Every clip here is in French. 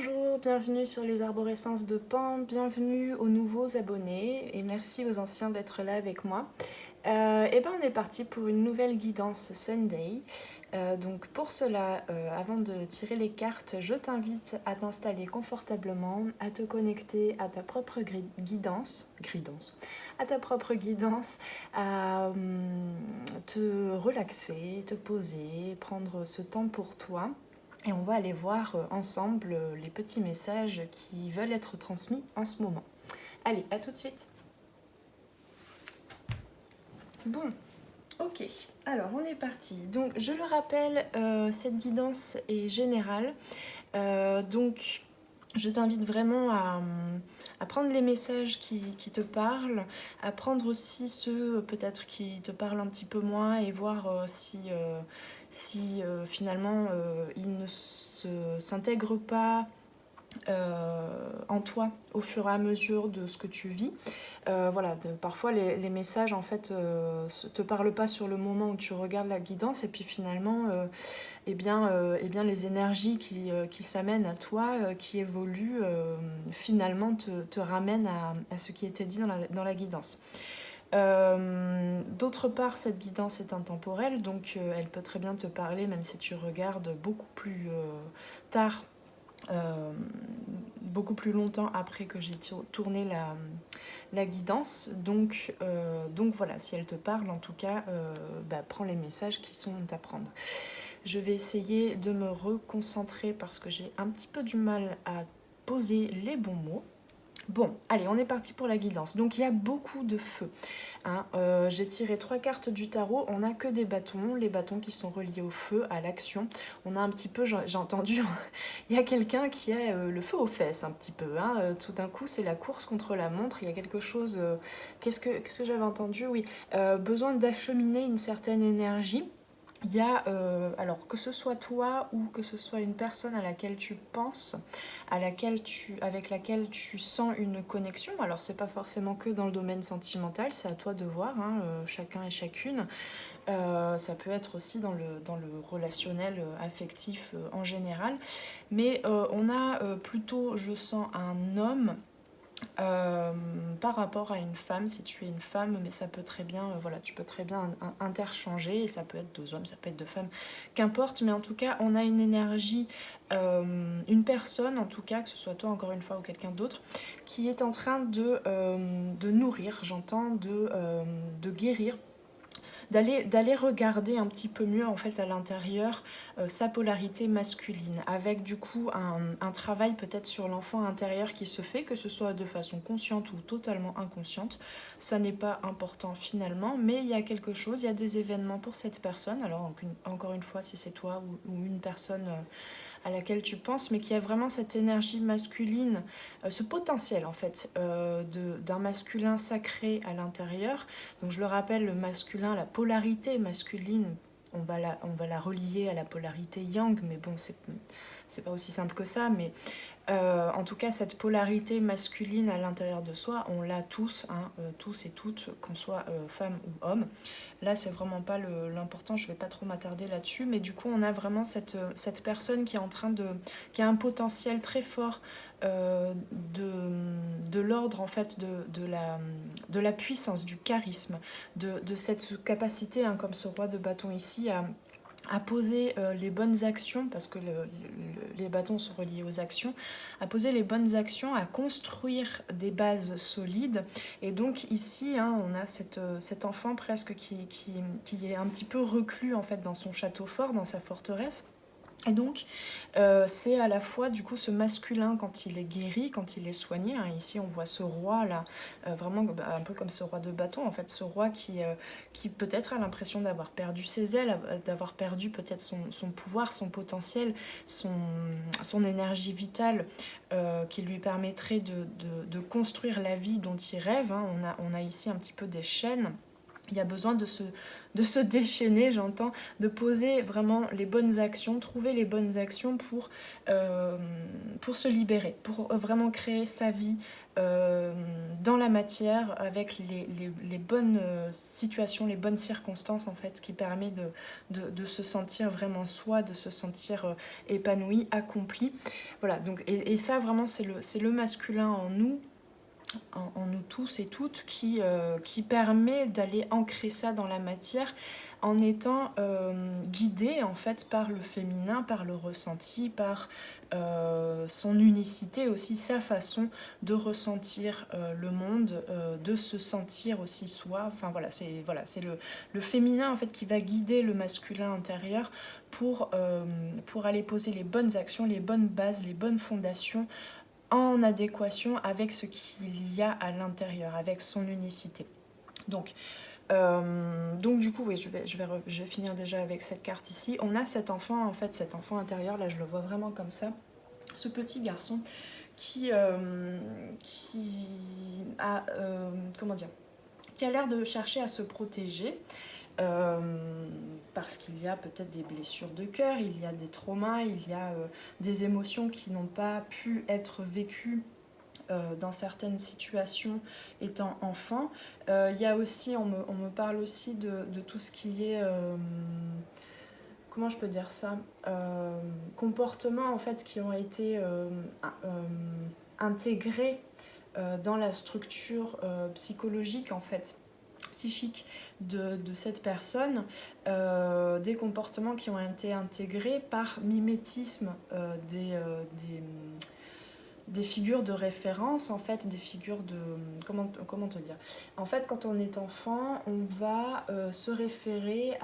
Bonjour, bienvenue sur les arborescences de Pan, bienvenue aux nouveaux abonnés et merci aux anciens d'être là avec moi. On est parti pour une nouvelle guidance Sunday. Donc pour cela, avant de tirer les cartes, je t'invite à t'installer confortablement, à te connecter à ta propre à ta propre guidance, à te relaxer, te poser, prendre ce temps pour toi. Et on va aller voir ensemble les petits messages qui veulent être transmis en ce moment. Allez, à tout de suite. Bon, ok. Alors, on est parti. Donc, je le rappelle, cette guidance est générale. Donc, je t'invite vraiment à prendre les messages qui te parlent, à prendre aussi ceux peut-être qui te parlent un petit peu moins et voir si finalement ils ne s'intègrent pas en toi au fur et à mesure de ce que tu vis. Parfois les messages en fait te parlent pas sur le moment où tu regardes la guidance et puis finalement les énergies qui s'amènent à toi, qui évoluent, finalement te ramènent à ce qui était dit dans la guidance. D'autre part, cette guidance est intemporelle, donc elle peut très bien te parler même si tu regardes beaucoup plus tard, beaucoup plus longtemps après que j'ai tourné la guidance. Donc voilà, si elle te parle, en tout cas, prends les messages qui sont à prendre. Je vais essayer de me reconcentrer parce que j'ai un petit peu du mal à poser les bons mots. Bon, allez, on est parti pour la guidance. Donc il y a beaucoup de feu. J'ai tiré 3 cartes du tarot, on n'a que des bâtons, les bâtons qui sont reliés au feu, à l'action. On a un petit peu, j'ai entendu, il y a quelqu'un qui a le feu aux fesses un petit peu. Tout d'un coup, c'est la course contre la montre, il y a quelque chose... qu'est-ce que j'avais entendu? Oui, besoin d'acheminer une certaine énergie. Il y a, alors que ce soit toi ou que ce soit une personne à laquelle tu penses, avec laquelle tu sens une connexion, alors c'est pas forcément que dans le domaine sentimental, c'est à toi de voir, chacun et chacune. Ça peut être aussi dans le relationnel affectif en général. Mais on a plutôt, je sens, un homme par rapport à une femme, si tu es une femme, mais ça peut très bien, tu peux très bien interchanger, et ça peut être 2 hommes, ça peut être 2 femmes, qu'importe, mais en tout cas, on a une énergie, une personne, en tout cas, que ce soit toi encore une fois ou quelqu'un d'autre, qui est en train de nourrir, j'entends, de guérir, d'aller regarder un petit peu mieux en fait à l'intérieur sa polarité masculine, avec du coup un travail peut-être sur l'enfant intérieur qui se fait, que ce soit de façon consciente ou totalement inconsciente, ça n'est pas important finalement, mais il y a quelque chose, il y a des événements pour cette personne, alors encore une fois si c'est toi ou une personne à laquelle tu penses, mais qui a vraiment cette énergie masculine, ce potentiel en fait d'un masculin sacré à l'intérieur. Donc je le rappelle, le masculin, la polarité masculine, on va la relier à la polarité yang, mais bon, c'est pas aussi simple que ça, mais en tout cas, cette polarité masculine à l'intérieur de soi, on l'a tous, tous et toutes, qu'on soit femme ou homme. Là, c'est vraiment pas l'important, je vais pas trop m'attarder là-dessus, mais du coup, on a vraiment cette personne qui est en train qui a un potentiel très fort de l'ordre, en fait, de la puissance, du charisme, de cette capacité, comme ce roi de bâton ici, à poser les bonnes actions, parce que les bâtons sont reliés aux actions, à poser les bonnes actions, à construire des bases solides. Et donc ici, on a cet enfant presque qui est un petit peu reclus en fait dans son château fort, dans sa forteresse. Et donc, c'est à la fois du coup ce masculin quand il est guéri, quand il est soigné. Ici, on voit ce roi là, vraiment un peu comme ce roi de bâton, en fait, ce roi qui peut-être a l'impression d'avoir perdu ses ailes, d'avoir perdu peut-être son pouvoir, son potentiel, son énergie vitale, qui lui permettrait de construire la vie dont il rêve. On a ici un petit peu des chaînes. Il y a besoin de se déchaîner, j'entends, de poser vraiment les bonnes actions, trouver les bonnes actions pour se libérer, pour vraiment créer sa vie dans la matière avec les bonnes situations, les bonnes circonstances en fait, qui permet de se sentir vraiment soi, de se sentir épanoui, accompli. Voilà, donc, et ça vraiment c'est le masculin en nous, en nous tous et toutes, qui permet d'aller ancrer ça dans la matière en étant guidé en fait par le féminin, par le ressenti, par son unicité aussi, sa façon de ressentir le monde, de se sentir aussi soi. Enfin c'est le féminin en fait qui va guider le masculin intérieur pour aller poser les bonnes actions, les bonnes bases, les bonnes fondations en adéquation avec ce qu'il y a à l'intérieur, avec son unicité. Donc du coup, oui, je vais finir déjà avec cette carte ici. On a cet enfant, en fait, cet enfant intérieur, là je le vois vraiment comme ça, ce petit garçon qui a, comment dire, qui a l'air de chercher à se protéger, parce qu'il y a peut-être des blessures de cœur, il y a des traumas, il y a des émotions qui n'ont pas pu être vécues dans certaines situations étant enfant. Il y a aussi, on me parle aussi de tout ce qui est, comment je peux dire ça, comportements en fait qui ont été intégrés dans la structure psychologique en fait, psychique de cette personne, des comportements qui ont été intégrés par mimétisme des figures de référence, en fait, des figures de... Comment te dire? En fait, quand on est enfant, on va se référer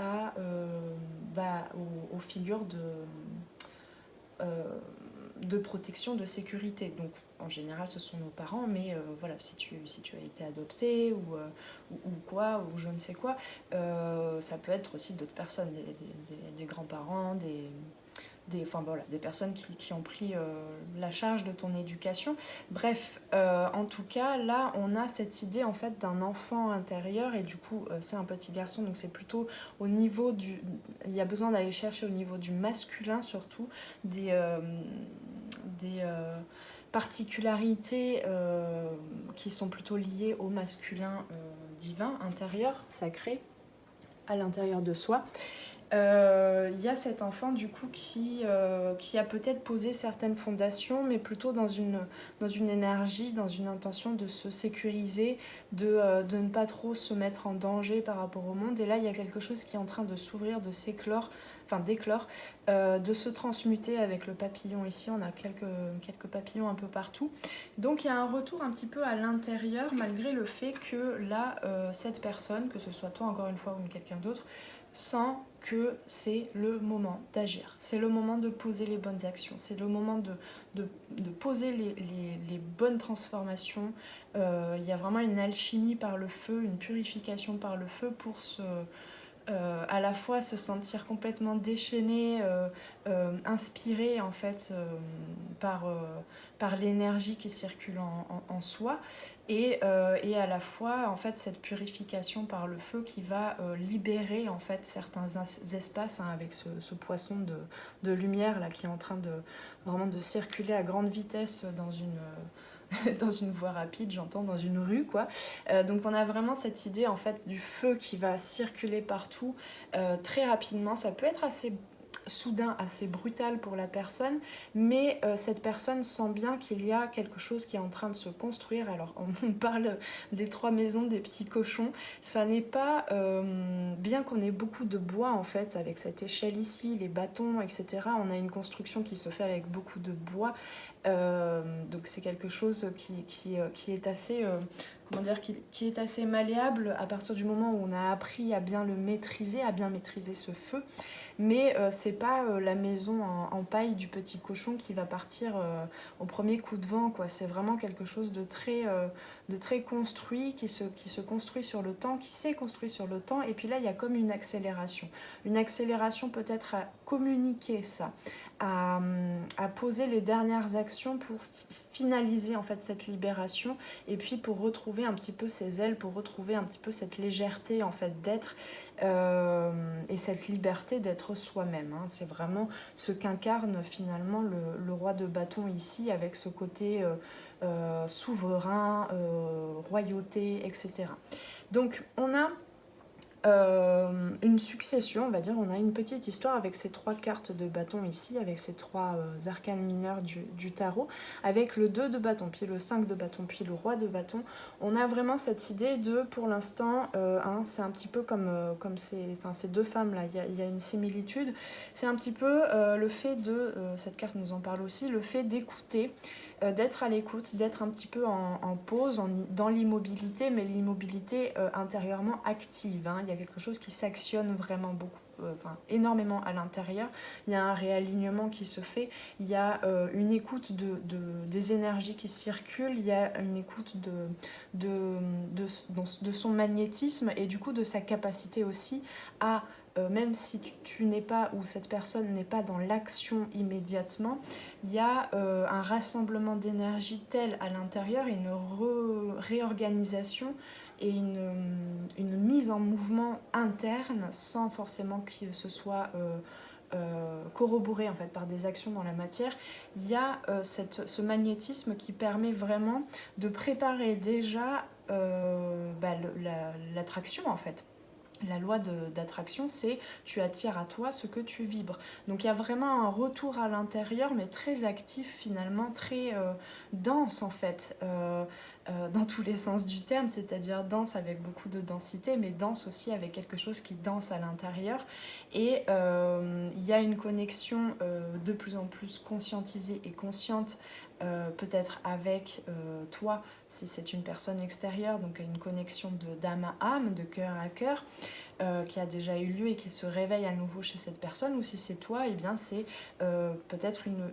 aux figures euh, de protection, de sécurité. Donc, en général, ce sont nos parents, mais voilà, si tu as été adopté ou quoi, ou je ne sais quoi, ça peut être aussi d'autres personnes, des grands-parents, des personnes qui ont pris la charge de ton éducation. Bref, en tout cas, là, on a cette idée en fait d'un enfant intérieur, et du coup, c'est un petit garçon, donc c'est plutôt au niveau du... Il y a besoin d'aller chercher au niveau du masculin, surtout, des particularités qui sont plutôt liées au masculin divin, intérieur, sacré, à l'intérieur de soi. Y a cet enfant du coup qui a peut-être posé certaines fondations, mais plutôt dans une énergie, dans une intention de se sécuriser, de ne pas trop se mettre en danger par rapport au monde. Et là, il y a quelque chose qui est en train de s'ouvrir, de s'éclore, enfin d'éclore, de se transmuter avec le papillon. Ici, on a quelques papillons un peu partout. Donc, il y a un retour un petit peu à l'intérieur, malgré le fait que là, cette personne, que ce soit toi encore une fois ou quelqu'un d'autre, sent que c'est le moment d'agir, c'est le moment de poser les bonnes actions, c'est le moment de poser les bonnes transformations. Il y a vraiment une alchimie par le feu, une purification par le feu pour à la fois se sentir complètement déchaîné, inspiré en fait par l'énergie qui circule en soi, et à la fois en fait cette purification par le feu qui va libérer en fait certains espaces, hein, avec ce poisson de lumière là qui est en train vraiment de circuler à grande vitesse dans une dans une voie rapide, j'entends, dans une rue, quoi. Donc on a vraiment cette idée en fait du feu qui va circuler partout très rapidement. Ça peut être assez soudain, assez brutal pour la personne, mais cette personne sent bien qu'il y a quelque chose qui est en train de se construire. Alors on parle des 3 maisons, des petits cochons, ça n'est pas, bien qu'on ait beaucoup de bois en fait, avec cette échelle ici, les bâtons, etc., on a une construction qui se fait avec beaucoup de bois, donc c'est quelque chose qui est assez... comment dire, qui est assez malléable à partir du moment où on a appris à bien le maîtriser, à bien maîtriser ce feu. Mais c'est pas la maison en paille du petit cochon qui va partir au premier coup de vent, quoi. C'est vraiment quelque chose de très construit, qui se construit sur le temps, qui s'est construit sur le temps. Et puis là, il y a comme une accélération. Une accélération peut-être à communiquer ça, à poser les dernières actions pour finaliser en fait cette libération, et puis pour retrouver un petit peu ses ailes, pour retrouver un petit peu cette légèreté en fait d'être, et cette liberté d'être soi-même, hein. C'est vraiment ce qu'incarne finalement le roi de bâton ici, avec ce côté souverain, royauté, etc. Donc on a une succession, on va dire, on a une petite histoire avec ces 3 cartes de bâton ici, avec ces 3 arcanes mineurs du tarot, avec le 2 de bâton, puis le 5 de bâton, puis le roi de bâton. On a vraiment cette idée de, pour l'instant, c'est un petit peu comme ces 2 femmes-là, il y a une similitude, c'est un petit peu le fait de, cette carte nous en parle aussi, le fait d'écouter, d'être à l'écoute, d'être un petit peu en pause, dans l'immobilité, mais l'immobilité intérieurement active. Hein. Il y a quelque chose qui s'actionne vraiment beaucoup, énormément à l'intérieur. Il y a un réalignement qui se fait, il y a une écoute des énergies qui circulent, il y a une écoute de son magnétisme et du coup de sa capacité aussi à même si tu n'es pas, ou cette personne n'est pas dans l'action immédiatement, il y a un rassemblement d'énergie tel à l'intérieur et une réorganisation et une mise en mouvement interne sans forcément que ce soit corroboré en fait, par des actions dans la matière. Il y a ce magnétisme qui permet vraiment de préparer déjà l'attraction en fait. La loi d'attraction, c'est tu attires à toi ce que tu vibres. Donc il y a vraiment un retour à l'intérieur, mais très actif finalement, très dense en fait, dans tous les sens du terme, c'est-à-dire dense avec beaucoup de densité, mais dense aussi avec quelque chose qui danse à l'intérieur. Et il y a une connexion de plus en plus conscientisée et consciente, peut-être avec toi, si c'est une personne extérieure, donc une connexion d'âme à âme, de cœur à cœur, qui a déjà eu lieu et qui se réveille à nouveau chez cette personne, ou si c'est toi, et bien c'est peut-être une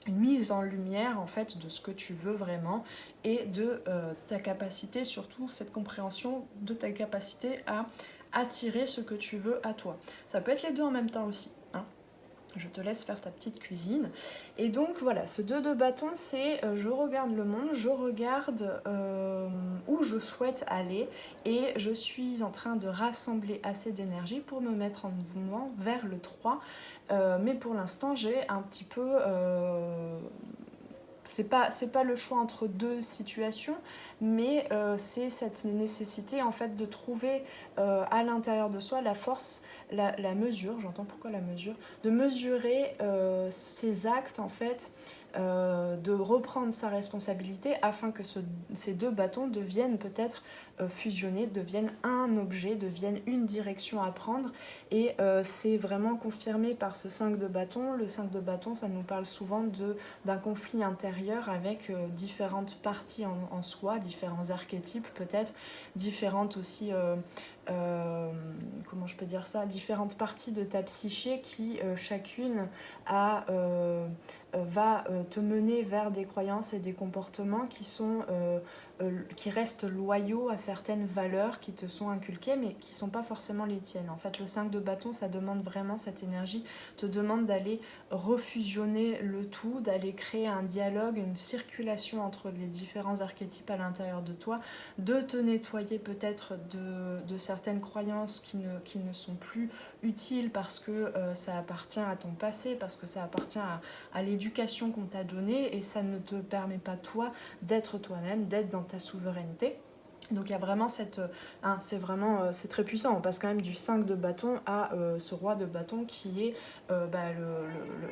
mise en lumière en fait de ce que tu veux vraiment et de ta capacité, surtout cette compréhension de ta capacité à attirer ce que tu veux à toi. Ça peut être les deux en même temps aussi. Hein. Je te laisse faire ta petite cuisine. Et donc voilà, ce 2 de bâton, c'est je regarde le monde, je regarde où je souhaite aller et je suis en train de rassembler assez d'énergie pour me mettre en mouvement vers le 3. Mais pour l'instant, j'ai un petit peu... c'est pas le choix entre 2 situations, mais c'est cette nécessité en fait de trouver à l'intérieur de soi la force, la mesure, j'entends pourquoi la mesure, de mesurer ses actes en fait, de reprendre sa responsabilité afin que ces 2 bâtons deviennent peut-être fusionnés, deviennent un objet, deviennent une direction à prendre. Et c'est vraiment confirmé par ce 5 de bâton. Le 5 de bâton, ça nous parle souvent d'un conflit intérieur avec différentes parties en soi, différents archétypes peut-être, différentes aussi... comment je peux dire ça, différentes parties de ta psyché qui chacune va te mener vers des croyances et des comportements qui restent loyaux à certaines valeurs qui te sont inculquées mais qui ne sont pas forcément les tiennes. En fait, le 5 de bâton, ça demande vraiment cette énergie, te demande d'aller refusionner le tout, d'aller créer un dialogue, une circulation entre les différents archétypes à l'intérieur de toi, de te nettoyer peut-être de certaines croyances qui ne sont plus utiles parce que ça appartient à ton passé, parce que ça appartient à l'éducation qu'on t'a donnée et ça ne te permet pas toi d'être toi-même, d'être dans ta souveraineté. Donc il y a vraiment c'est très puissant, on passe quand même du 5 de bâton à ce roi de bâton qui est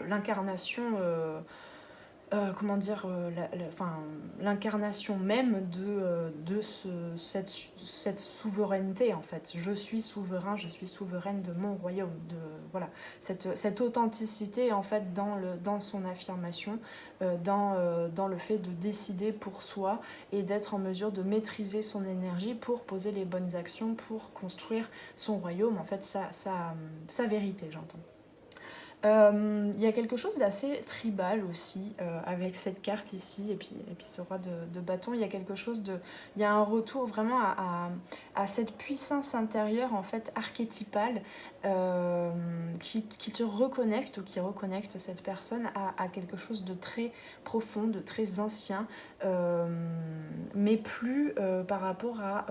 l'incarnation comment dire, l'incarnation même de cette souveraineté en fait. Je suis souverain, je suis souveraine de mon royaume. Voilà, cette authenticité en fait dans son affirmation, dans le fait de décider pour soi et d'être en mesure de maîtriser son énergie pour poser les bonnes actions, pour construire son royaume, en fait sa vérité, j'entends. Il y a quelque chose d'assez tribal aussi avec cette carte ici et puis ce roi de bâton. Il y a quelque chose il y a un retour vraiment à cette puissance intérieure en fait archétypale qui te reconnecte ou qui reconnecte cette personne à quelque chose de très profond, de très ancien, mais plus par rapport à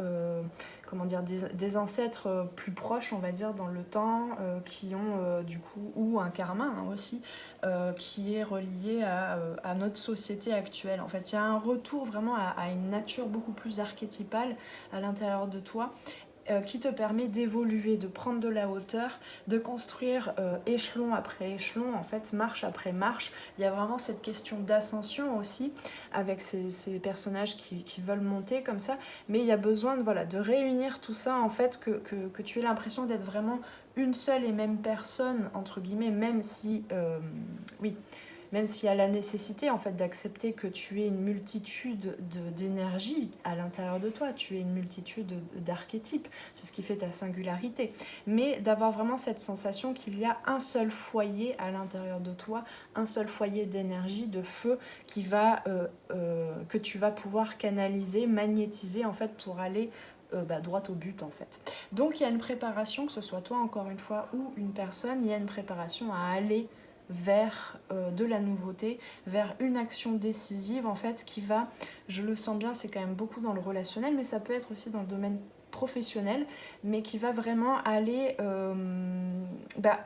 comment dire, des ancêtres plus proches, on va dire, dans le temps, qui ont du coup, ou un karma hein, aussi, qui est relié à notre société actuelle. En fait, il y a un retour vraiment à une nature beaucoup plus archétypale à l'intérieur de toi, qui te permet d'évoluer, de prendre de la hauteur, de construire échelon après échelon, en fait, marche après marche. Il y a vraiment cette question d'ascension aussi, avec ces personnages qui veulent monter comme ça, mais il y a besoin de réunir tout ça, en fait, que tu aies l'impression d'être vraiment une seule et même personne, entre guillemets, même si, oui, même s'il y a la nécessité en fait d'accepter que tu es une multitude d'énergie à l'intérieur de toi, tu es une multitude d'archétypes, c'est ce qui fait ta singularité, mais d'avoir vraiment cette sensation qu'il y a un seul foyer à l'intérieur de toi, un seul foyer d'énergie, de feu que tu vas pouvoir canaliser, magnétiser en fait pour aller droit au but en fait. Donc il y a une préparation, que ce soit toi encore une fois ou une personne, il y a une préparation à aller vers de la nouveauté, vers une action décisive en fait qui va, je le sens bien, c'est quand même beaucoup dans le relationnel, mais ça peut être aussi dans le domaine professionnel, mais qui va vraiment aller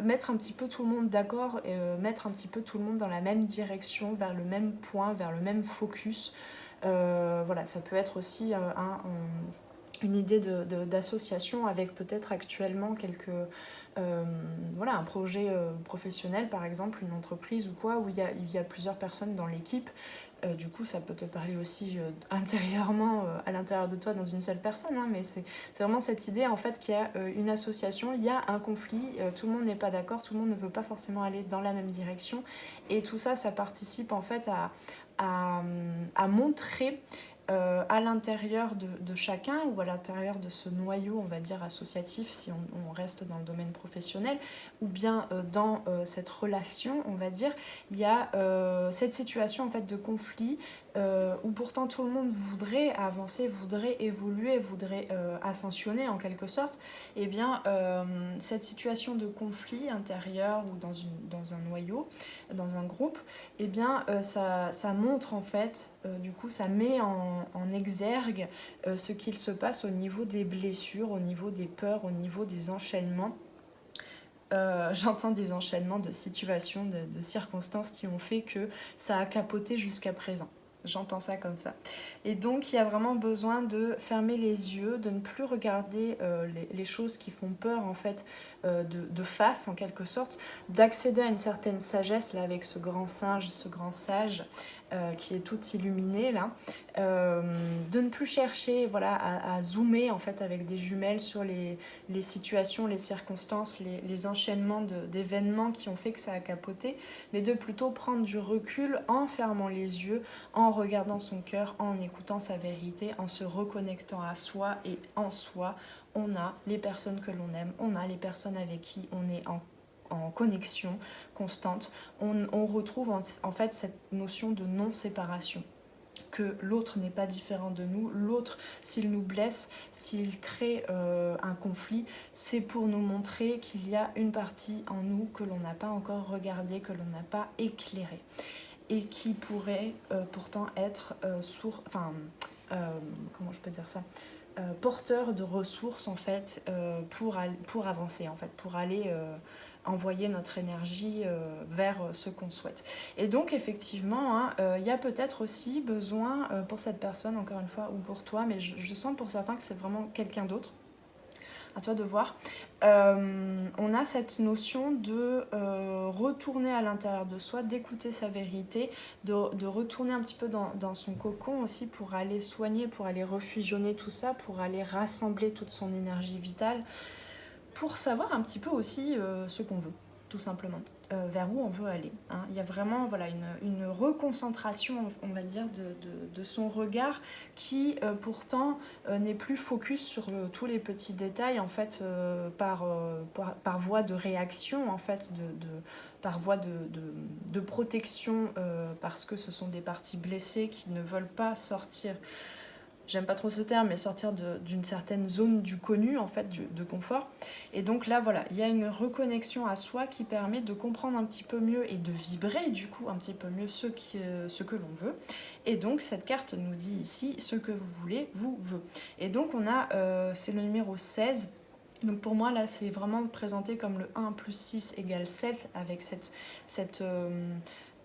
mettre un petit peu tout le monde d'accord, mettre un petit peu tout le monde dans la même direction, vers le même point, vers le même focus. Voilà, ça peut être aussi une idée d'association avec peut-être actuellement un projet professionnel par exemple, une entreprise ou quoi, où il y a plusieurs personnes dans l'équipe. Du coup ça peut te parler aussi intérieurement à l'intérieur de toi dans une seule personne, hein, mais c'est vraiment cette idée en fait qu'il y a une association, il y a un conflit, tout le monde n'est pas d'accord, tout le monde ne veut pas forcément aller dans la même direction, et tout ça participe en fait à montrer à l'intérieur de chacun, ou à l'intérieur de ce noyau, on va dire, associatif, si on reste dans le domaine professionnel, ou bien dans cette relation, on va dire, il y a cette situation en fait de conflit où pourtant tout le monde voudrait avancer, voudrait évoluer, voudrait ascensionner en quelque sorte. Et bien cette situation de conflit intérieur ou dans un noyau, dans un groupe, et bien ça montre en fait, du coup ça met en exergue ce qu'il se passe au niveau des blessures, au niveau des peurs, au niveau des enchaînements. J'entends des enchaînements de situations, de circonstances qui ont fait que ça a capoté jusqu'à présent. J'entends ça comme ça. Et donc, il y a vraiment besoin de fermer les yeux, de ne plus regarder les choses qui font peur, en fait, de face, en quelque sorte, d'accéder à une certaine sagesse, là, avec ce grand singe, ce grand sage, qui est tout illuminé, là. De ne plus chercher, voilà, à zoomer, en fait, avec des jumelles sur les situations, les circonstances, les enchaînements d'événements qui ont fait que ça a capoté, mais de plutôt prendre du recul en fermant les yeux, en regardant son cœur, en écoutant sa vérité, en se reconnectant à soi, et en soi, on a les personnes que l'on aime, on a les personnes avec qui on est en connexion constante. On retrouve en fait cette notion de non-séparation, que l'autre n'est pas différent de nous, l'autre, s'il nous blesse, s'il crée un conflit, c'est pour nous montrer qu'il y a une partie en nous que l'on n'a pas encore regardée, que l'on n'a pas éclairée, et qui pourrait pourtant être comment je peux dire ça, porteur de ressources en fait, pour avancer en fait, pour aller envoyer notre énergie vers ce qu'on souhaite. Et donc effectivement, hein, y a peut-être aussi besoin pour cette personne, encore une fois, ou pour toi, mais je sens pour certains que c'est vraiment quelqu'un d'autre, à toi de voir. On a cette notion de retourner à l'intérieur de soi, d'écouter sa vérité, de retourner un petit peu dans son cocon aussi, pour aller soigner, pour aller refusionner tout ça, pour aller rassembler toute son énergie vitale, pour savoir un petit peu aussi ce qu'on veut, tout simplement, vers où on veut aller, hein. Il y a vraiment voilà, une reconcentration, on va dire, de son regard, qui pourtant n'est plus focus sur tous les petits détails, en fait, par voie de réaction, en fait, par voie de protection, parce que ce sont des parties blessées qui ne veulent pas sortir. j'aime pas trop ce terme, mais sortir d'une certaine zone du connu, en fait, de confort. Et donc là, voilà, il y a une reconnexion à soi qui permet de comprendre un petit peu mieux et de vibrer, du coup, un petit peu mieux ce que l'on veut. Et donc, cette carte nous dit ici, ce que vous voulez, vous veut. Et donc, on a, c'est le numéro 16. Donc pour moi, là, c'est vraiment présenté comme le 1 plus 6 égale 7, avec cette,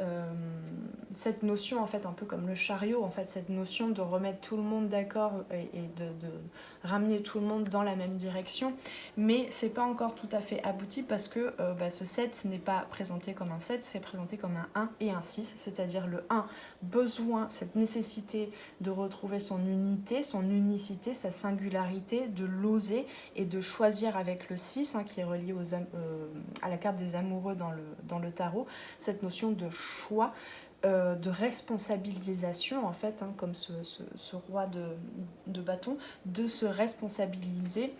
euh, cette notion, en fait, un peu comme le chariot, en fait, cette notion de remettre tout le monde d'accord et de ramener tout le monde dans la même direction. Mais c'est pas encore tout à fait abouti parce que ce 7 n'est pas présenté comme un 7, c'est présenté comme un 1 et un 6, c'est-à-dire le 1, besoin, cette nécessité de retrouver son unité, son unicité, sa singularité, de l'oser et de choisir avec le 6, hein, qui est relié à la carte des amoureux dans le tarot, cette notion de choix, de responsabilisation, en fait, hein, comme ce roi de bâton, de se responsabiliser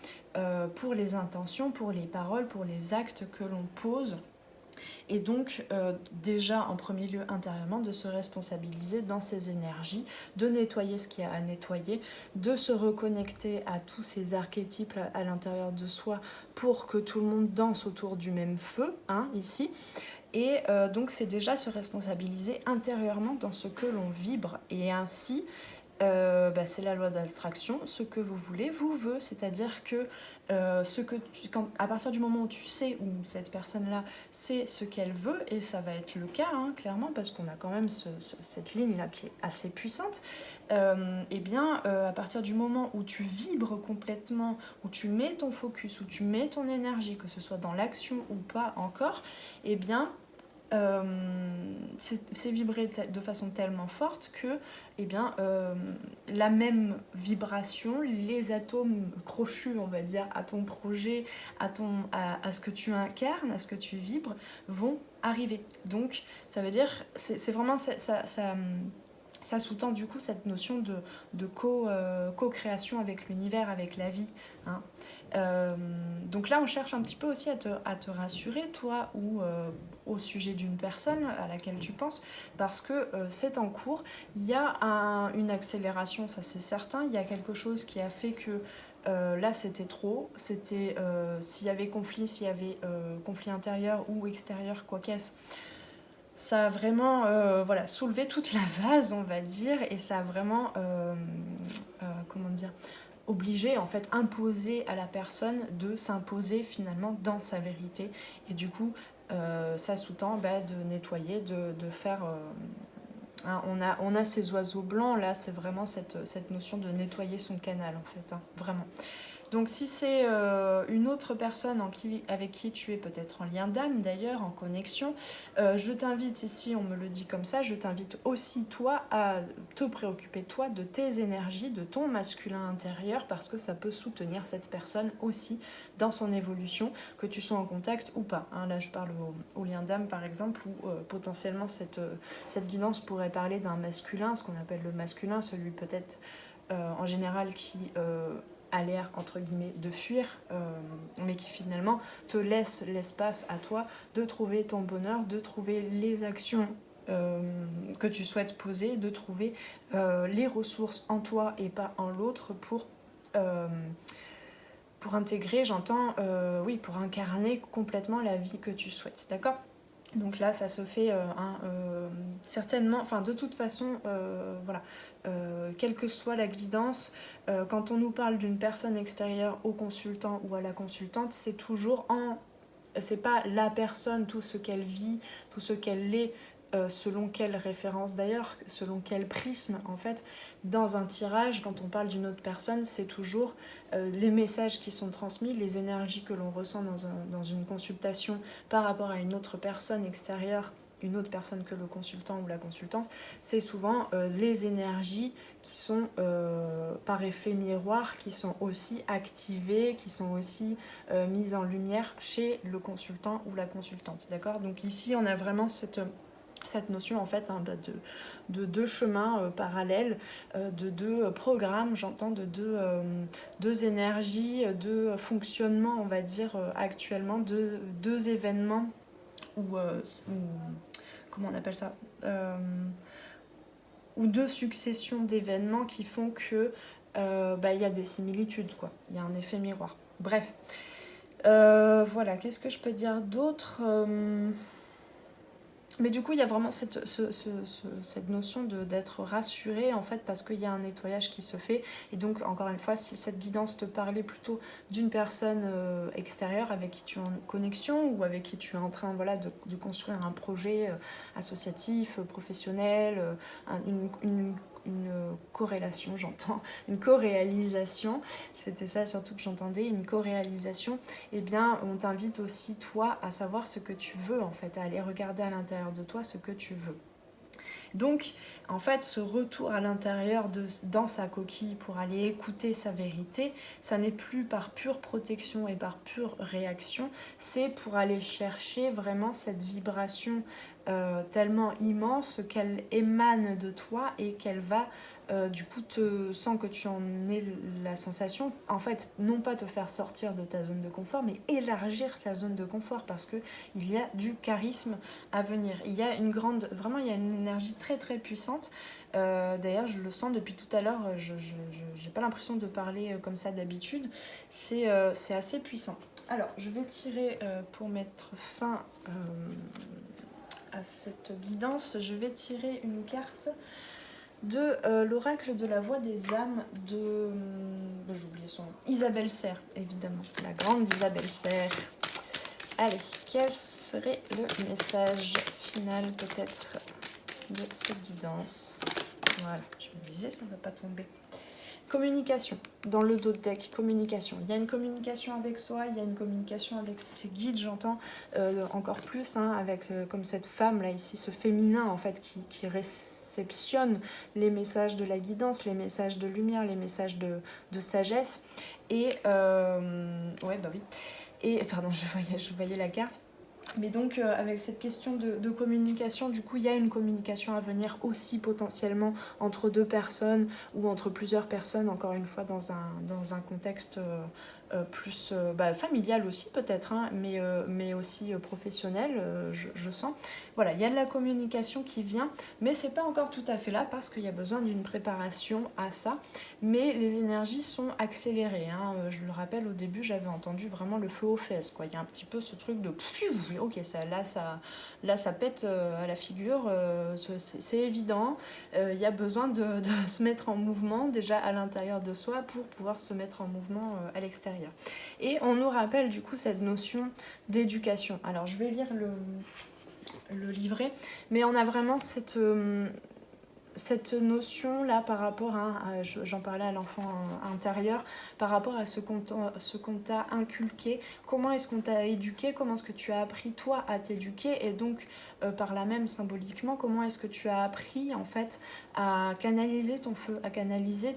pour les intentions, pour les paroles, pour les actes que l'on pose. Et donc, déjà, en premier lieu, intérieurement, de se responsabiliser dans ses énergies, de nettoyer ce qu'il y a à nettoyer, de se reconnecter à tous ces archétypes à l'intérieur de soi pour que tout le monde danse autour du même feu, hein, ici. Et donc, c'est déjà se responsabiliser intérieurement dans ce que l'on vibre. Et ainsi, c'est la loi d'attraction, ce que vous voulez vous veut, c'est-à-dire que à partir du moment où tu sais, où cette personne-là sait ce qu'elle veut, et ça va être le cas, hein, clairement, parce qu'on a quand même cette ligne-là qui est assez puissante, à partir du moment où tu vibres complètement, où tu mets ton focus, où tu mets ton énergie, que ce soit dans l'action ou pas encore, eh bien, c'est vibré de façon tellement forte que la même vibration, les atomes crochus, on va dire, à ton projet, à ce que tu incarnes, à ce que tu vibres, vont arriver. Donc ça veut dire, c'est vraiment ça sous-tend du coup cette notion de co-création avec l'univers, avec la vie, hein. Donc là, on cherche un petit peu aussi à te rassurer, toi, ou au sujet d'une personne à laquelle tu penses, parce que c'est en cours. Il y a une accélération, ça c'est certain. Il y a quelque chose qui a fait que là, c'était trop. C'était s'il y avait conflit intérieur ou extérieur, quoi qu'est-ce, ça a vraiment soulevé toute la vase, on va dire, et ça a vraiment, comment dire, obligé, en fait, imposé à la personne de s'imposer finalement dans sa vérité. Et du coup, ça sous-tend de nettoyer, de faire... hein, on a ces oiseaux blancs, là, c'est vraiment cette notion de nettoyer son canal, en fait, hein, vraiment. Donc si c'est une autre personne avec qui tu es peut-être en lien d'âme d'ailleurs, en connexion, je t'invite ici, on me le dit comme ça, je t'invite aussi toi à te préoccuper toi de tes énergies, de ton masculin intérieur, parce que ça peut soutenir cette personne aussi dans son évolution, que tu sois en contact ou pas, hein. Là je parle au lien d'âme par exemple, où potentiellement cette guidance pourrait parler d'un masculin, ce qu'on appelle le masculin, celui peut-être en général qui... a l'air entre guillemets de fuir, mais qui finalement te laisse l'espace à toi de trouver ton bonheur, de trouver les actions que tu souhaites poser, de trouver les ressources en toi et pas en l'autre pour intégrer, j'entends, oui, pour incarner complètement la vie que tu souhaites, d'accord ? Donc là, ça se fait certainement, enfin de toute façon, voilà, quelle que soit la guidance, quand on nous parle d'une personne extérieure au consultant ou à la consultante, c'est toujours c'est pas la personne, tout ce qu'elle vit, tout ce qu'elle est, selon quelle référence d'ailleurs, selon quel prisme en fait. Dans un tirage, quand on parle d'une autre personne, c'est toujours les messages qui sont transmis, les énergies que l'on ressent dans une consultation par rapport à une autre personne extérieure, une autre personne que le consultant ou la consultante, c'est souvent les énergies qui sont par effet miroir, qui sont aussi activées, qui sont aussi mises en lumière chez le consultant ou la consultante, d'accord ? Donc ici, on a vraiment cette notion en fait de deux chemins parallèles, de deux programmes, j'entends, de deux énergies, deux fonctionnements, on va dire actuellement, de deux événements ou comment on appelle ça, ou deux successions d'événements qui font que il y a des similitudes, quoi. Il y a un effet miroir. Bref. Voilà, qu'est-ce que je peux dire d'autre Mais du coup, il y a vraiment cette notion d'être rassuré, en fait, parce qu'il y a un nettoyage qui se fait. Et donc, encore une fois, si cette guidance te parlait plutôt d'une personne extérieure avec qui tu es en connexion ou avec qui tu es en train, voilà, de construire un projet associatif, professionnel, une corrélation, j'entends, une co-réalisation, c'était ça surtout que j'entendais, une co-réalisation, eh bien, on t'invite aussi, toi, à savoir ce que tu veux, en fait, à aller regarder à l'intérieur de toi ce que tu veux. Donc, en fait, ce retour à l'intérieur dans sa coquille pour aller écouter sa vérité, ça n'est plus par pure protection et par pure réaction, c'est pour aller chercher vraiment cette vibration tellement immense qu'elle émane de toi et qu'elle va du coup sans que tu en aies la sensation, en fait, non pas te faire sortir de ta zone de confort, mais élargir ta zone de confort parce que il y a du charisme à venir. Il y a vraiment il y a une énergie très très puissante. D'ailleurs, je le sens depuis tout à l'heure, je n'ai pas l'impression de parler comme ça d'habitude. C'est assez puissant. Alors, je vais tirer pour mettre fin à cette guidance, je vais tirer une carte de l'oracle de la voix des âmes de... j'ai oublié son nom. Isabelle Serre, évidemment. La grande Isabelle Serre. Allez, quel serait le message final peut-être de cette guidance? Voilà, je me disais, ça ne va pas tomber. Communication, dans le dos de deck, communication. Il y a une communication avec soi, il y a une communication avec ses guides, j'entends encore plus, hein, avec comme cette femme là ici, ce féminin en fait qui réceptionne les messages de la guidance, les messages de lumière, les messages de sagesse. Et ouais, bah oui. Et pardon, je voyais la carte. Mais donc, avec cette question de communication, du coup, il y a une communication à venir aussi potentiellement entre deux personnes ou entre plusieurs personnes, encore une fois, dans un contexte plus familial aussi peut-être, hein, mais aussi professionnel, je sens. Voilà, il y a de la communication qui vient, mais c'est pas encore tout à fait là parce qu'il y a besoin d'une préparation à ça. Mais les énergies sont accélérées, hein. Je le rappelle, au début, j'avais entendu vraiment le feu aux fesses, quoi. Il y a un petit peu ce truc de ok, là ça pète à la figure, c'est évident. Il y a besoin de se mettre en mouvement déjà à l'intérieur de soi pour pouvoir se mettre en mouvement à l'extérieur. Et on nous rappelle du coup cette notion d'éducation. Alors je vais lire le livret, mais on a vraiment cette notion-là par rapport j'en parlais à l'enfant intérieur, par rapport à ce qu'on t'a inculqué, comment est-ce qu'on t'a éduqué, comment est-ce que tu as appris toi à t'éduquer, et donc par là même symboliquement, comment est-ce que tu as appris en fait à canaliser ton feu, à canaliser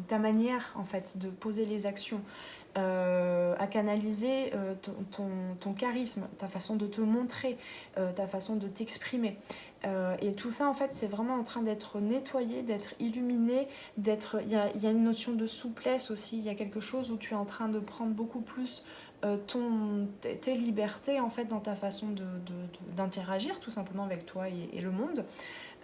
ta manière en fait de poser les actions, à canaliser ton charisme, ta façon de te montrer, ta façon de t'exprimer. Et tout ça, en fait, c'est vraiment en train d'être nettoyé, d'être illuminé, il y a une notion de souplesse aussi, il y a quelque chose où tu es en train de prendre beaucoup plus tes libertés, en fait, dans ta façon d'interagir, tout simplement, avec toi et le monde.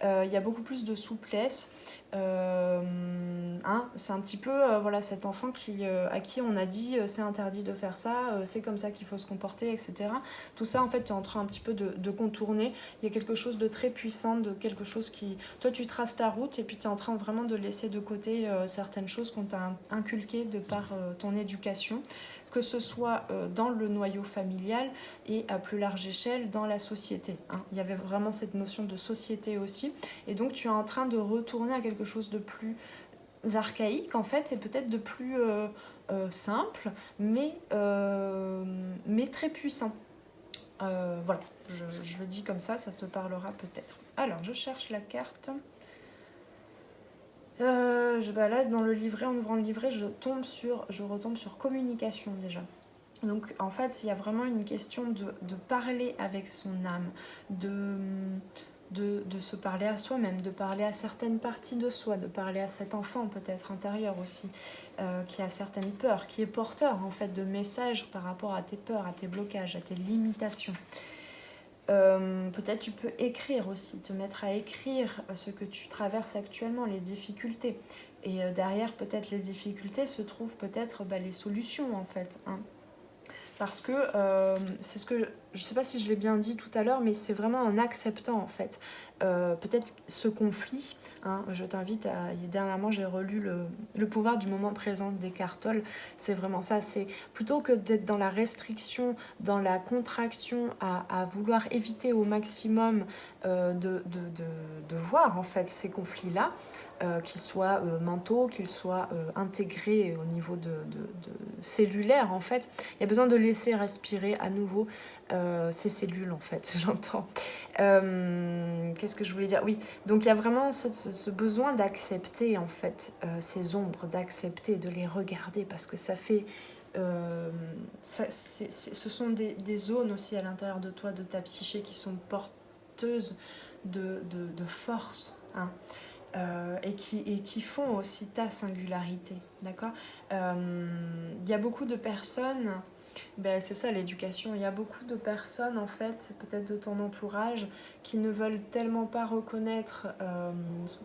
Il y a beaucoup plus de souplesse. C'est un petit peu voilà, cet enfant à qui on a dit c'est interdit de faire ça, c'est comme ça qu'il faut se comporter, etc. Tout ça, en fait, tu es en train un petit peu de contourner. Il y a quelque chose de très puissant, de quelque chose qui... Toi, tu traces ta route et puis tu es en train vraiment de laisser de côté certaines choses qu'on t'a inculquées de par ton éducation, que ce soit dans le noyau familial et à plus large échelle dans la société, hein. Il y avait vraiment cette notion de société aussi. Et donc tu es en train de retourner à quelque chose de plus archaïque en fait, et peut-être de plus simple, mais très puissant. Voilà, je le dis comme ça te parlera peut-être. Alors, je cherche la carte. Là, dans le livret, en ouvrant le livret, je retombe sur communication déjà. Donc, en fait, il y a vraiment une question de parler avec son âme, de se parler à soi-même, de parler à certaines parties de soi, de parler à cet enfant peut-être intérieur aussi, qui a certaines peurs, qui est porteur en fait de messages par rapport à tes peurs, à tes blocages, à tes limitations. Peut-être tu peux écrire aussi, te mettre à écrire ce que tu traverses actuellement, les difficultés Et derrière peut-être les difficultés se trouvent peut-être les solutions en fait, hein. Parce que c'est ce que, je sais pas si je l'ai bien dit tout à l'heure, mais c'est vraiment en acceptant en fait peut-être ce conflit, hein. Je t'invite à, dernièrement j'ai relu le pouvoir du moment présent d'Eckhart Tolle. C'est vraiment ça, c'est plutôt que d'être dans la restriction, dans la contraction, à vouloir éviter au maximum de voir en fait ces conflits-là, qu'ils soient mentaux, qu'ils soient intégrés au niveau de cellulaire en fait. Il y a besoin de laisser respirer à nouveau ces cellules en fait, j'entends. Qu'est-ce que je voulais dire? Oui, donc il y a vraiment ce besoin d'accepter en fait ces ombres, d'accepter, de les regarder parce que ça fait... ce sont des zones aussi à l'intérieur de toi, de ta psyché, qui sont porteuses de force, hein. Et qui font aussi ta singularité, d'accord? Il y a beaucoup de personnes, c'est ça l'éducation, il y a beaucoup de personnes en fait, peut-être de ton entourage, qui ne veulent tellement pas reconnaître,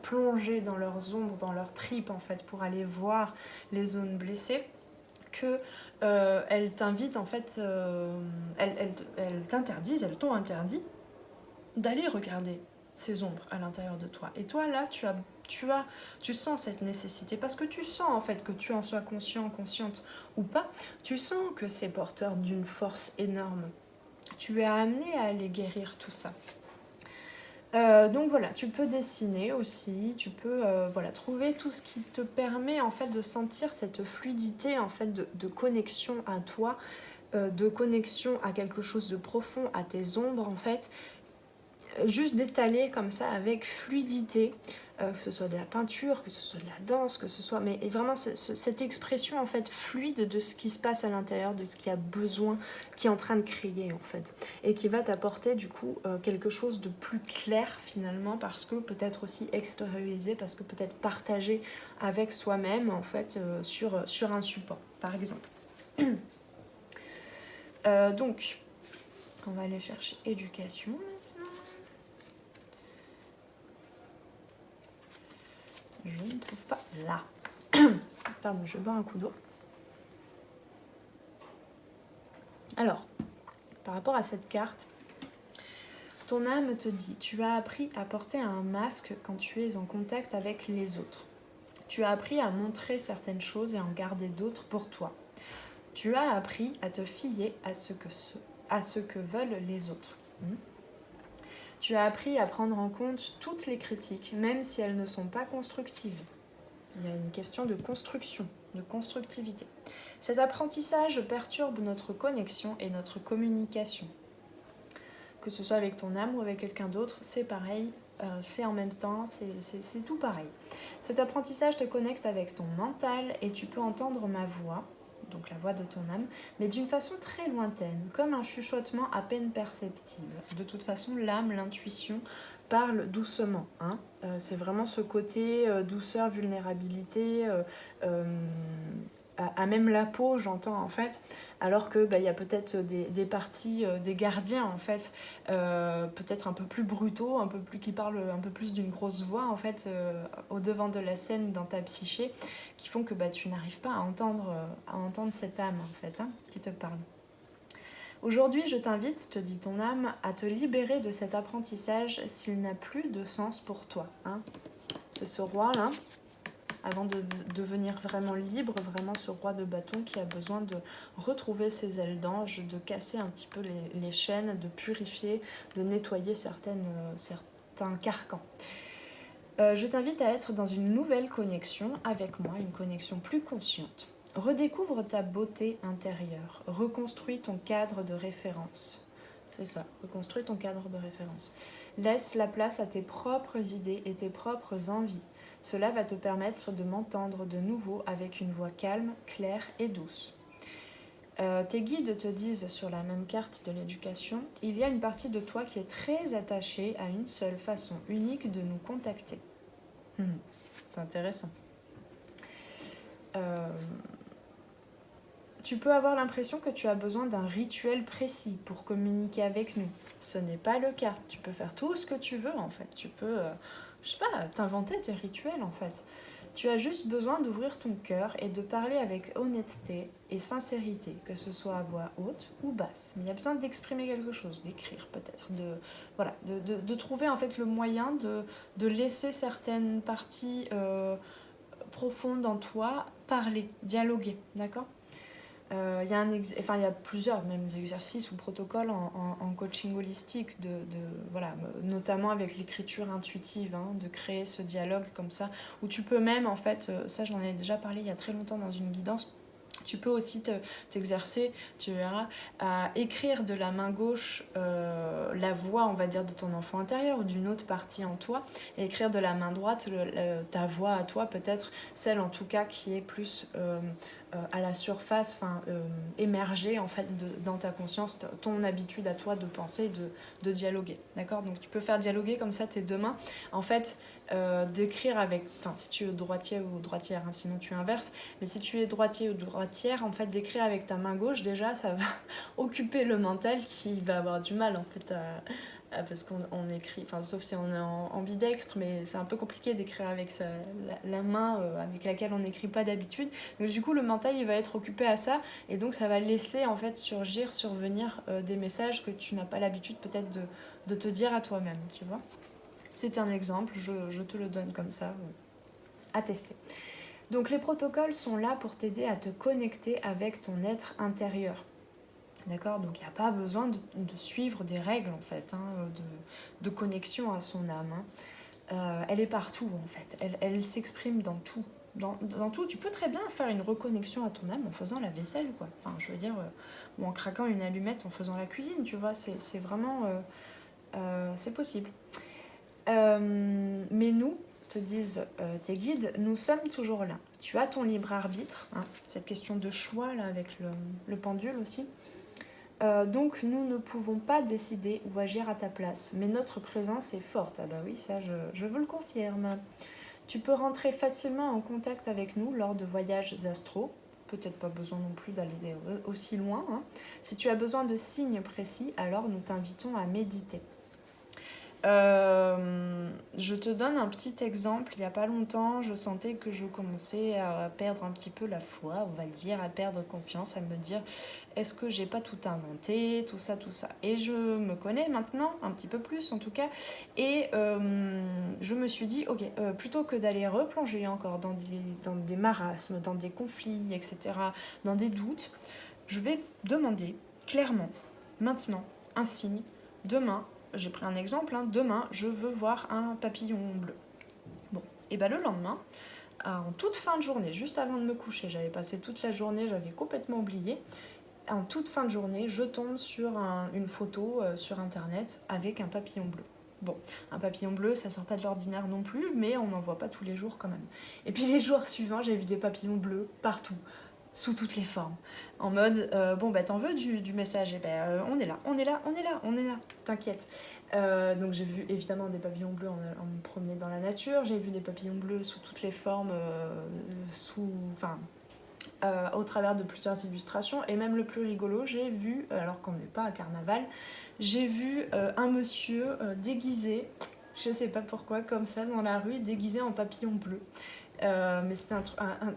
plonger dans leurs ombres, dans leurs tripes en fait, pour aller voir les zones blessées, que elles t'invitent en fait, elles t'interdisent, elles t'ont interdit d'aller regarder ces ombres à l'intérieur de toi. Et toi, là, tu sens cette nécessité, parce que tu sens en fait, que tu en sois conscient, consciente ou pas, tu sens que c'est porteur d'une force énorme. Tu es amené à aller guérir tout ça. Donc voilà, tu peux dessiner aussi, tu peux trouver tout ce qui te permet en fait de sentir cette fluidité en fait de connexion à toi, de connexion à quelque chose de profond, à tes ombres en fait, juste d'étaler comme ça avec fluidité, que ce soit de la peinture, que ce soit de la danse, que ce soit... Mais vraiment cette expression en fait fluide de ce qui se passe à l'intérieur, de ce qui a besoin, qui est en train de crier en fait. Et qui va t'apporter du coup quelque chose de plus clair finalement, parce que peut-être aussi extériorisé, parce que peut-être partagé avec soi-même en fait sur un support par exemple. Donc, on va aller chercher éducation maintenant. Je ne trouve pas là. Pardon, je bois un coup d'eau. Alors, par rapport à cette carte, ton âme te dit, tu as appris à porter un masque quand tu es en contact avec les autres. Tu as appris à montrer certaines choses et à en garder d'autres pour toi. Tu as appris à te fier à ce que veulent les autres. Tu as appris à prendre en compte toutes les critiques, même si elles ne sont pas constructives. Il y a une question de construction, de constructivité. Cet apprentissage perturbe notre connexion et notre communication. Que ce soit avec ton âme ou avec quelqu'un d'autre, c'est pareil, c'est en même temps, c'est tout pareil. Cet apprentissage te connecte avec ton mental et tu peux entendre ma voix, donc la voix de ton âme, mais d'une façon très lointaine, comme un chuchotement à peine perceptible. De toute façon, l'âme, l'intuition, parle doucement, hein. C'est vraiment ce côté douceur, vulnérabilité, à même la peau, j'entends en fait, alors que y a peut-être des parties, des gardiens en fait, peut-être un peu plus brutaux, qui parlent un peu plus d'une grosse voix en fait, au devant de la scène dans ta psyché, qui font que tu n'arrives pas à entendre cette âme en fait, hein, qui te parle. Aujourd'hui, je t'invite, te dit ton âme, à te libérer de cet apprentissage s'il n'a plus de sens pour toi, hein. C'est ce roi-là, avant de devenir vraiment libre, vraiment ce roi de bâton qui a besoin de retrouver ses ailes d'ange, de casser un petit peu les chaînes, de purifier, de nettoyer certains carcans. Je t'invite à être dans une nouvelle connexion avec moi, une connexion plus consciente. Redécouvre ta beauté intérieure, reconstruis ton cadre de référence. C'est ça, reconstruis ton cadre de référence. Laisse la place à tes propres idées et tes propres envies. Cela va te permettre de m'entendre de nouveau avec une voix calme, claire et douce. Tes guides te disent sur la même carte de l'éducation, il y a une partie de toi qui est très attachée à une seule façon unique de nous contacter. C'est intéressant. Tu peux avoir l'impression que tu as besoin d'un rituel précis pour communiquer avec nous. Ce n'est pas le cas. Tu peux faire tout ce que tu veux en fait. Tu peux, t'inventer tes rituels en fait. Tu as juste besoin d'ouvrir ton cœur et de parler avec honnêteté et sincérité, que ce soit à voix haute ou basse. Mais il y a besoin d'exprimer quelque chose, d'écrire peut-être, voilà, de trouver en fait le moyen de laisser certaines parties profondes en toi parler, dialoguer, d'accord. Il y a plusieurs même exercices ou protocoles en coaching holistique, voilà, notamment avec l'écriture intuitive, hein, de créer ce dialogue comme ça, où tu peux même, en fait, ça j'en ai déjà parlé il y a très longtemps dans une guidance, tu peux aussi t'exercer, tu verras, à écrire de la main gauche la voix, on va dire, de ton enfant intérieur ou d'une autre partie en toi, et écrire de la main droite ta voix à toi, peut-être celle en tout cas qui est plus à la surface, émerger en fait dans ta conscience, ton habitude à toi de penser, de dialoguer, d'accord. Donc tu peux faire dialoguer comme ça tes deux mains, en fait, d'écrire avec, si tu es droitier ou droitière, hein, sinon tu inverses, mais si tu es droitier ou droitière, en fait, d'écrire avec ta main gauche, déjà ça va occuper le mental qui va avoir du mal en fait parce qu'on écrit, sauf si on est en ambidextre, mais c'est un peu compliqué d'écrire avec la main avec laquelle on n'écrit pas d'habitude. Donc du coup, le mental, il va être occupé à ça, et donc ça va laisser en fait survenir des messages que tu n'as pas l'habitude peut-être de te dire à toi-même, tu vois. C'est un exemple, je te le donne comme ça, à tester. Donc les protocoles sont là pour t'aider à te connecter avec ton être intérieur. D'accord. Donc il n'y a pas besoin de suivre des règles en fait, hein, de connexion à son âme, hein. Elle est partout en fait, elle s'exprime dans tout. Dans tout, tu peux très bien faire une reconnexion à ton âme en faisant la vaisselle, quoi. Je veux dire, ou en craquant une allumette en faisant la cuisine, tu vois, c'est vraiment... c'est possible. Mais nous, te disent tes guides, nous sommes toujours là. Tu as ton libre arbitre, hein, cette question de choix là avec le pendule aussi. Donc nous ne pouvons pas décider ou agir à ta place, mais notre présence est forte. Ah bah oui, ça je vous le confirme. Tu peux rentrer facilement en contact avec nous lors de voyages astraux. Peut-être pas besoin non plus d'aller aussi loin, hein. Si tu as besoin de signes précis, alors nous t'invitons à méditer. Je te donne un petit exemple. Il n'y a pas longtemps, je sentais que je commençais à perdre un petit peu la foi, on va dire, à perdre confiance, à me dire est-ce que j'ai pas tout inventé, tout ça. Et je me connais maintenant, un petit peu plus en tout cas, et je me suis dit ok, plutôt que d'aller replonger encore dans des marasmes, dans des conflits, etc., dans des doutes, je vais demander clairement, maintenant, un signe. Demain, j'ai pris un exemple, hein, demain, je veux voir un papillon bleu. Bon, et bien le lendemain, en toute fin de journée, juste avant de me coucher, j'avais passé toute la journée, j'avais complètement oublié. En toute fin de journée, je tombe sur une photo sur internet avec un papillon bleu. Bon, un papillon bleu, ça sort pas de l'ordinaire non plus, mais on n'en voit pas tous les jours quand même. Et puis les jours suivants, j'ai vu des papillons bleus partout, sous toutes les formes. En mode, bon bah t'en veux du message, et on est là, t'inquiète. Donc j'ai vu évidemment des papillons bleus en me promenant dans la nature, j'ai vu des papillons bleus sous toutes les formes, au travers de plusieurs illustrations, et même le plus rigolo, j'ai vu, alors qu'on n'est pas à Carnaval, j'ai vu un monsieur déguisé, je sais pas pourquoi, comme ça dans la rue, déguisé en papillon bleu. Mais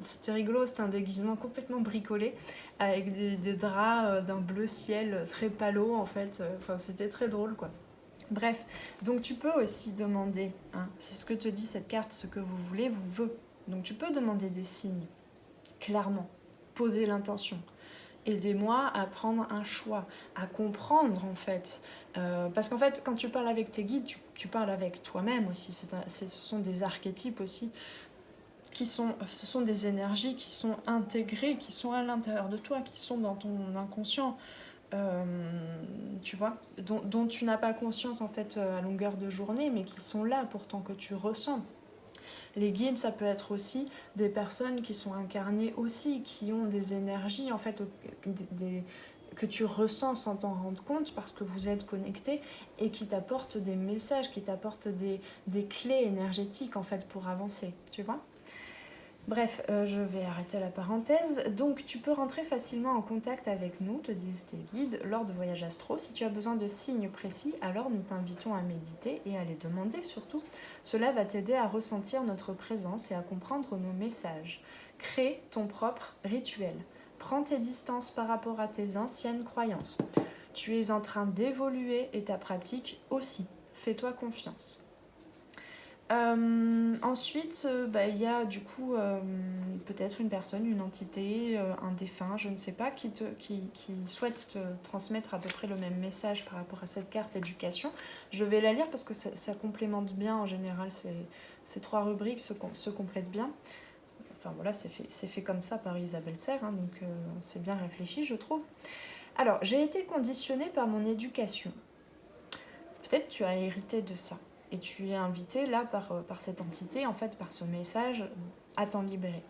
c'était rigolo, c'était un déguisement complètement bricolé avec des draps d'un bleu ciel très palo en fait, c'était très drôle quoi. Bref, donc tu peux aussi demander, hein, c'est ce que te dit cette carte, ce que vous voulez vous veut. Donc tu peux demander des signes, clairement, poser l'intention. Aidez-moi à prendre un choix, à comprendre en fait. Parce qu'en fait, quand tu parles avec tes guides, tu parles avec toi-même aussi. Ce sont des archétypes aussi, ce sont des énergies qui sont intégrées, qui sont à l'intérieur de toi, qui sont dans ton inconscient. Tu vois, dont tu n'as pas conscience en fait à longueur de journée, mais qui sont là pourtant, que tu ressens. Les guides, ça peut être aussi des personnes qui sont incarnées aussi, qui ont des énergies en fait que tu ressens sans t'en rendre compte parce que vous êtes connectés, et qui t'apportent des messages, qui t'apportent des clés énergétiques en fait pour avancer, tu vois. Bref, je vais arrêter la parenthèse. Donc, tu peux rentrer facilement en contact avec nous, te disent tes guides, lors de voyages astro. Si tu as besoin de signes précis, alors nous t'invitons à méditer et à les demander surtout. Cela va t'aider à ressentir notre présence et à comprendre nos messages. Crée ton propre rituel. Prends tes distances par rapport à tes anciennes croyances. Tu es en train d'évoluer et ta pratique aussi. Fais-toi confiance. Ensuite, il y a du coup peut-être une personne, une entité, un défunt, je ne sais pas, qui souhaite te transmettre à peu près le même message par rapport à cette carte éducation. Je vais la lire parce que ça complémente bien, en général, ces 3 rubriques se complètent bien. Enfin voilà, c'est fait comme ça par Isabelle Serre, hein, donc c'est bien réfléchi, je trouve. Alors, j'ai été conditionnée par mon éducation. Peut-être tu as hérité de ça. Et tu es invité là par cette entité, en fait par ce message, à t'en libérer.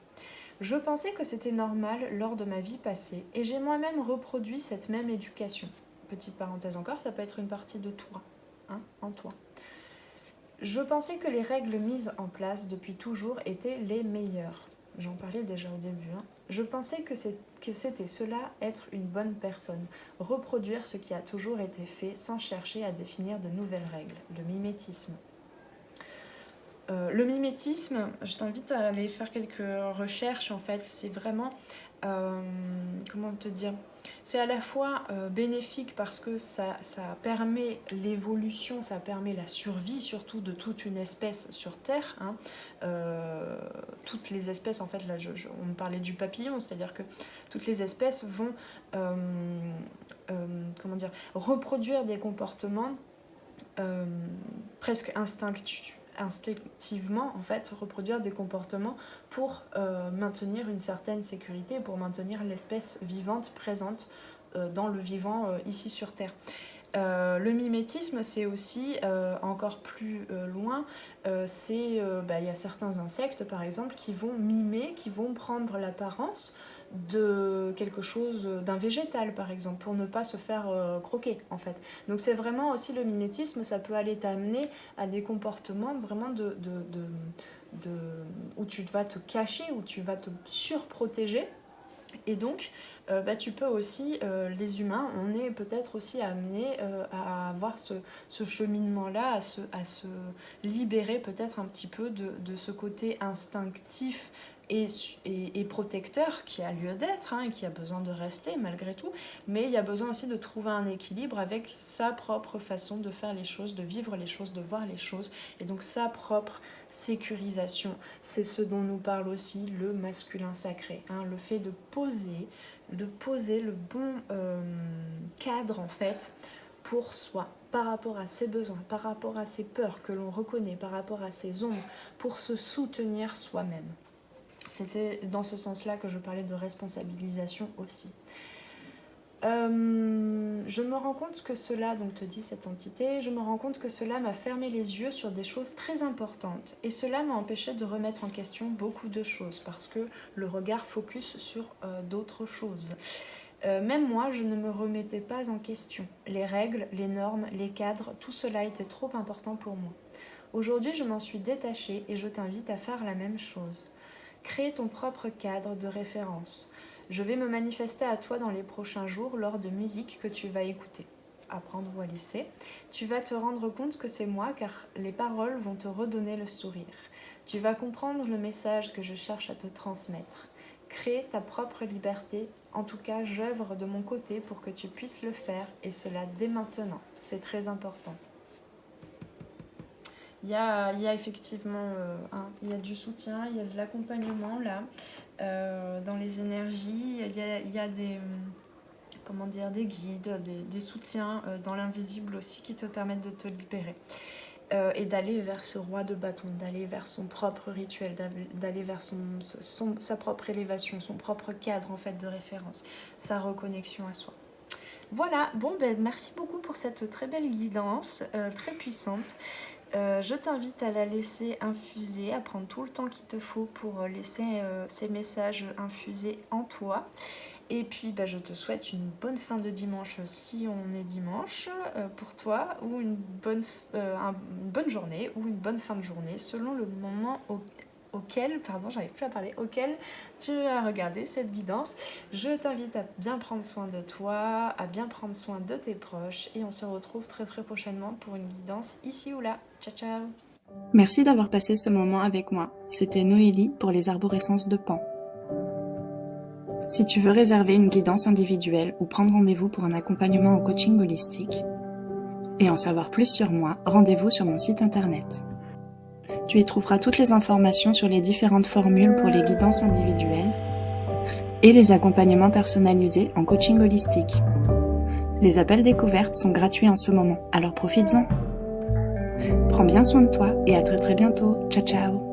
Je pensais que c'était normal lors de ma vie passée et j'ai moi-même reproduit cette même éducation. Petite parenthèse encore, ça peut être une partie de toi, hein, en toi. Je pensais que les règles mises en place depuis toujours étaient les meilleures. J'en parlais déjà au début. Hein. Je pensais que c'était cela être une bonne personne, reproduire ce qui a toujours été fait sans chercher à définir de nouvelles règles, le mimétisme. Le mimétisme, je t'invite à aller faire quelques recherches en fait, c'est vraiment, comment te dire, c'est à la fois bénéfique parce que ça permet l'évolution, ça permet la survie surtout de toute une espèce sur Terre. Hein. Toutes les espèces, en fait, là on me parlait du papillon, c'est-à-dire que toutes les espèces vont reproduire des comportements presque instinctivement en fait reproduire des comportements pour maintenir une certaine sécurité, pour maintenir l'espèce vivante présente dans le vivant ici sur Terre. Le mimétisme, c'est aussi encore plus loin. Il y a certains insectes, par exemple, qui vont mimer, qui vont prendre l'apparence de quelque chose, d'un végétal, par exemple, pour ne pas se faire croquer, en fait. Donc c'est vraiment aussi le mimétisme, ça peut aller t'amener à des comportements vraiment où tu vas te cacher, où tu vas te surprotéger. Et donc, tu peux aussi, les humains, on est peut-être aussi amenés à avoir ce cheminement-là, à se libérer peut-être un petit peu de ce côté instinctif et protecteur qui a lieu d'être, hein, et qui a besoin de rester malgré tout, mais il y a besoin aussi de trouver un équilibre avec sa propre façon de faire les choses, de vivre les choses, de voir les choses, et donc sa propre sécurisation. C'est ce dont nous parle aussi le masculin sacré, hein, le fait de poser le bon cadre en fait pour soi, par rapport à ses besoins, par rapport à ses peurs que l'on reconnaît, par rapport à ses ombres, pour se soutenir soi-même. C'était dans ce sens-là que je parlais de responsabilisation aussi. Je me rends compte que cela, donc te dit cette entité, je me rends compte que cela m'a fermé les yeux sur des choses très importantes et cela m'a empêché de remettre en question beaucoup de choses parce que le regard focus sur d'autres choses. Même moi, je ne me remettais pas en question. Les règles, les normes, les cadres, tout cela était trop important pour moi. Aujourd'hui, je m'en suis détachée et je t'invite à faire la même chose. Crée ton propre cadre de référence. Je vais me manifester à toi dans les prochains jours lors de musique que tu vas écouter. Apprendre ou à laisser. Tu vas te rendre compte que c'est moi car les paroles vont te redonner le sourire. Tu vas comprendre le message que je cherche à te transmettre. Crée ta propre liberté. En tout cas, j'œuvre de mon côté pour que tu puisses le faire et cela dès maintenant. C'est très important. Il y a effectivement il y a du soutien, il y a de l'accompagnement là, dans les énergies. Il y a des, des guides, des soutiens dans l'invisible aussi qui te permettent de te libérer. Et d'aller vers ce roi de bâton, d'aller vers son propre rituel, d'aller vers sa propre élévation, son propre cadre en fait de référence, sa reconnexion à soi. Voilà, bon merci beaucoup pour cette très belle guidance, très puissante. Je t'invite à la laisser infuser, à prendre tout le temps qu'il te faut pour laisser ces messages infuser en toi. Et puis je te souhaite une bonne fin de dimanche si on est dimanche pour toi, ou une bonne journée ou une bonne fin de journée selon le moment auquel tu as regardé cette guidance. Je t'invite à bien prendre soin de toi, à bien prendre soin de tes proches et on se retrouve très très prochainement pour une guidance ici ou là. Ciao ciao. Merci d'avoir passé ce moment avec moi. C'était Noélie pour les arborescences de Pan. Si tu veux réserver une guidance individuelle ou prendre rendez-vous pour un accompagnement au coaching holistique et en savoir plus sur moi, rendez-vous sur mon site internet. Tu y trouveras toutes les informations sur les différentes formules pour les guidances individuelles et les accompagnements personnalisés en coaching holistique. Les appels découvertes sont gratuits en ce moment, alors profites-en. Prends bien soin de toi et à très très bientôt. Ciao ciao.